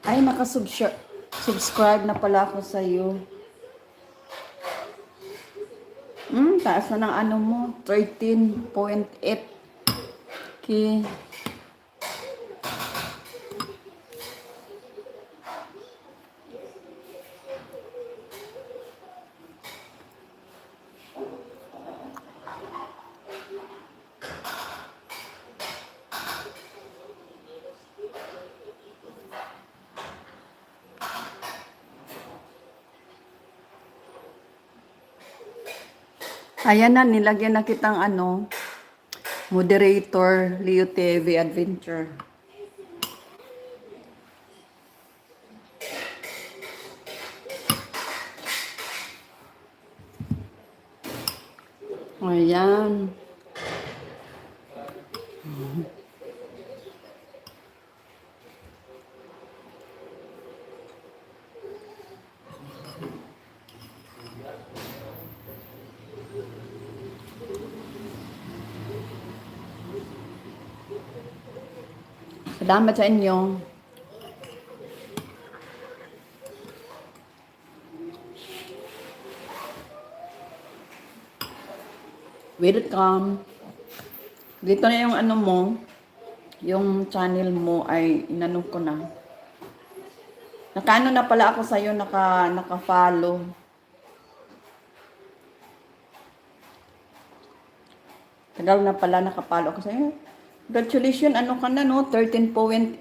Ay, nakasubscribe na pala ako sa'yo. Taas na ng ano mo, 13.8 k. Ayan na, nilagyan na kitang ano, moderator, Leo TV Adventure. Ayan. Salamat sa inyo. Welcome. Dito na yung ano mo, yung channel mo ay inano ko na. Nakaano na pala ako sa'yo, naka-follow. Tagal na pala naka-follow ako sa'yo. Congratulations, ano ka na no? 13.8